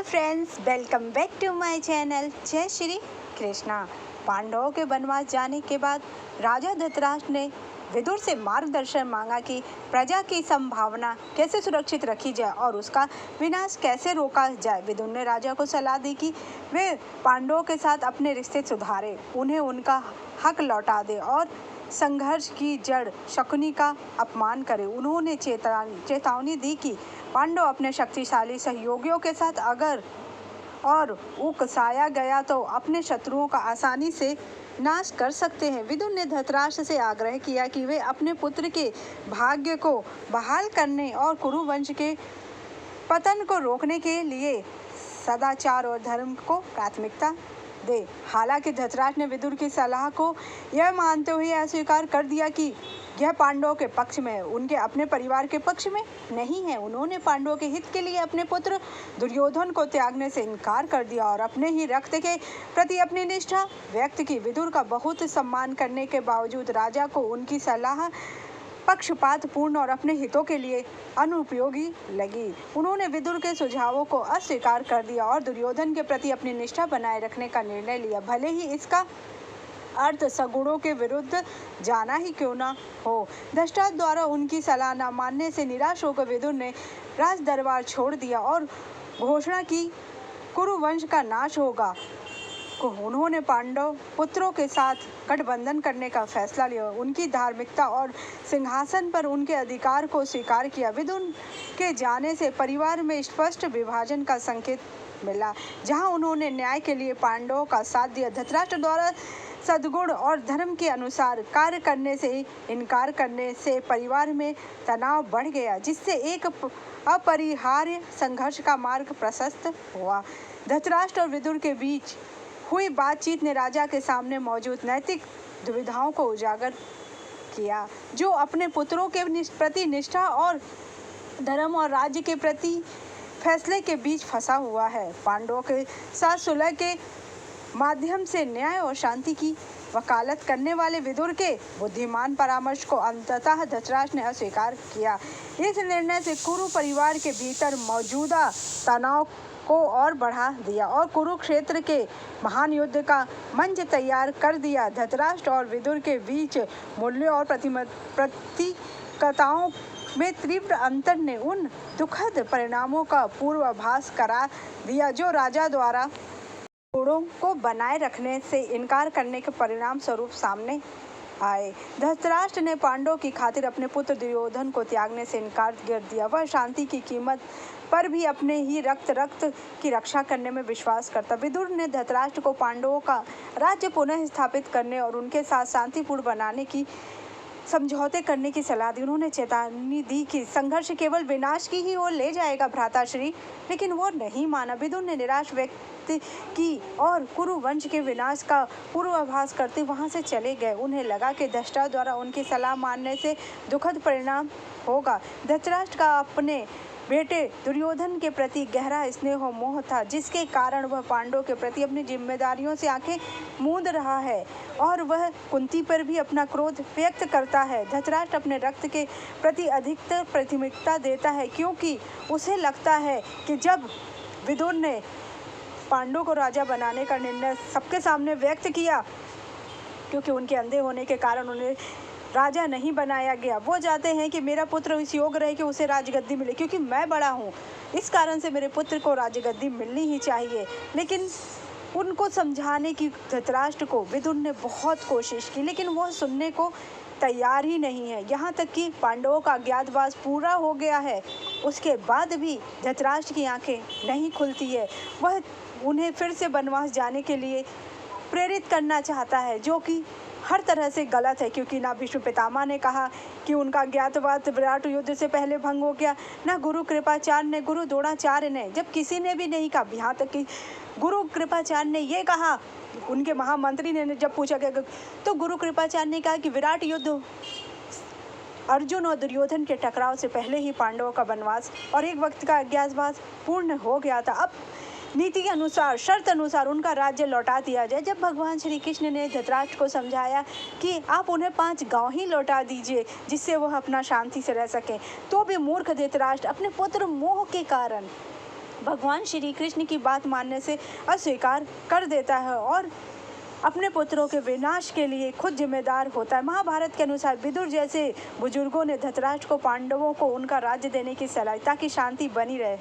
Friends, welcome back to my channel. जय श्री कृष्णा। पांडवों के वनवास जाने के बाद राजा धृतराष्ट्र ने विदुर से मार्गदर्शन मांगा कि प्रजा की संभावना कैसे सुरक्षित रखी जाए और उसका विनाश कैसे रोका जाए। विदुर ने राजा को सलाह दी कि वे पांडवों के साथ अपने रिश्ते सुधारे, उन्हें उनका हक लौटा दे और संघर्ष की जड़ शकुनी का अपमान करे। उन्होंने चेतावनी दी कि पांडव अपने शक्तिशाली सहयोगियों के साथ अगर और उकसाया गया तो अपने शत्रुओं का आसानी से नाश कर सकते हैं। विदुर ने धृतराष्ट्र से आग्रह किया कि वे अपने पुत्र के भाग्य को बहाल करने और कुरु वंश के पतन को रोकने के लिए सदाचार और धर्म को प्राथमिकता दे। हालांकि धृतराष्ट्र ने विदुर की सलाह को यह मानते हुए अस्वीकार कर दिया कि यह पांडवों के पक्ष में है, उनके अपने परिवार के पक्ष में नहीं है। उन्होंने पांडवों के हित के लिए अपने पुत्र दुर्योधन को त्यागने से इनकार कर दिया और अपने ही रक्त के प्रति अपनी निष्ठा व्यक्त की। विदुर का बहुत सम्मान करने के बावजूद राजा को उनकी सलाह पक्षपातपूर्ण और अपने हितों के लिए अनुपयोगी लगी। उन्होंने विदुर के सुझावों को अस्वीकार कर दिया और दुर्योधन के प्रति अपनी निष्ठा बनाए रखने का निर्णय लिया, भले ही इसका अर्थ सगुणों के विरुद्ध जाना ही क्यों न हो। धृतराष्ट्र द्वारा उनकी सलाह न मानने से निराश होकर विदुर ने राज दरबार छोड़ दिया और घोषणा की कुरु वंश का नाश होगा। उन्होंने पांडव पुत्रों के साथ गठबंधन करने का फैसला लिया, उनकी धार्मिकता और सिंहासन पर उनके अधिकार को स्वीकार किया। विदुर के जाने से परिवार में स्पष्ट विभाजन का संकेत मिला। जहां उन्होंने न्याय के लिए पांडवों का साथ दिया, धृतराष्ट्र द्वारा सद्गुण और धर्म के अनुसार कार्य करने से इनकार करने से परिवार में तनाव बढ़ गया, जिससे एक अपरिहार्य संघर्ष का मार्ग प्रशस्त हुआ। धृतराष्ट्र और विदुर के बीच हुई बातचीत ने राजा के सामने मौजूद नैतिक दुविधाओं को उजागर किया, जो अपने पुत्रों के प्रति निष्ठा और धर्म और राज्य के प्रति फैसले के बीच फंसा हुआ है। पांडवों के साथ सुलह के माध्यम से न्याय और शांति की वकालत करने वाले विदुर के बुद्धिमान परामर्श को अंततः धृतराष्ट्र ने अस्वीकार किया। इस निर्णय से कुरु परिवार के भीतर मौजूदा तनाव को और बढ़ा दिया और कुरुक्षेत्र के महान युद्ध का मंच तैयार कर दिया। धृतराष्ट्र और विदुर के बीच मूल्यों और प्रतिकताओं में तीव्र अंतर ने उन दुखद परिणामों का पूर्वाभास करा दिया जो राजा द्वारा गुणों को बनाए रखने से इनकार करने के परिणाम स्वरूप सामने आए। धृतराष्ट्र ने पांडवों की खातिर अपने पुत्र दुर्योधन को त्यागने से इनकार कर दिया। वह शांति की कीमत पर भी अपने ही रक्त की रक्षा करने में विश्वास करता। विदुर ने धृतराष्ट्र को पांडवों का राज्य पुनः स्थापित करने और उनके साथ शांतिपूर्ण बनाने की समझौते करने की सलाह दी। उन्होंने चेतावनी दी कि संघर्ष केवल विनाश की ही ओर ले जाएगा भ्राताश्री, लेकिन वो नहीं माना। विदुर ने निराश व्यक्त की और कुरु वंश के विनाश का पूर्वाभास करते वहां से चले गए। उन्हें लगा कि धृतराष्ट्र द्वारा उनकी सलाह मानने से दुखद परिणाम होगा। धृतराष्ट्र का अपने बेटे दुर्योधन के प्रति गहरा स्नेह और मोह था, जिसके कारण वह पांडवों के प्रति अपनी जिम्मेदारियों से आंखें मूंद रहा है और वह कुंती पर भी अपना क्रोध व्यक्त करता है। धृतराष्ट्र अपने रक्त के प्रति अधिकतर प्राथमिकता देता है, क्योंकि उसे लगता है कि जब विदुर ने पांडवों को राजा बनाने का निर्णय सबके सामने व्यक्त किया, क्योंकि उनके अंधे होने के कारण उन्हें राजा नहीं बनाया गया। वो चाहते हैं कि मेरा पुत्र इस योग्य रहे कि उसे राजगद्दी मिले, क्योंकि मैं बड़ा हूँ, इस कारण से मेरे पुत्र को राजगद्दी मिलनी ही चाहिए। लेकिन उनको समझाने की धृतराष्ट्र को विदुर ने बहुत कोशिश की, लेकिन वह सुनने को तैयार ही नहीं है। यहाँ तक कि पांडवों का अज्ञातवास पूरा हो गया है, उसके बाद भी धृतराष्ट्र की आंखें नहीं खुलती है। वह उन्हें फिर से वनवास जाने के लिए प्रेरित करना चाहता है, जो कि हर तरह से गलत है, क्योंकि ना भीष्म पितामह ने कहा कि उनका ज्ञातवास विराट युद्ध से पहले भंग हो गया, ना गुरु कृपाचार्य ने, गुरु द्रोणाचार्य ने, जब किसी ने भी नहीं कहा। यहाँ तक कि गुरु कृपाचार्य ने ये कहा, उनके महामंत्री ने जब पूछा गया तो गुरु कृपाचार्य ने कहा कि विराट युद्ध अर्जुन और दुर्योधन के टकराव से पहले ही पांडवों का वनवास और एक वक्त का अज्ञातवास पूर्ण हो गया था। अब नीति के अनुसार, शर्त अनुसार उनका राज्य लौटा दिया जाए। जब भगवान श्री कृष्ण ने धृतराष्ट्र को समझाया कि आप उन्हें 5 गांव ही लौटा दीजिए जिससे वह अपना शांति से रह सकें, तो भी मूर्ख धृतराष्ट्र अपने पुत्र मोह के कारण भगवान श्री कृष्ण की बात मानने से अस्वीकार कर देता है और अपने पुत्रों के विनाश के लिए खुद जिम्मेदार होता है। महाभारत के अनुसार विदुर जैसे बुजुर्गों ने धृतराष्ट्र को पांडवों को उनका राज्य देने की सलाह ताकि शांति बनी रहे।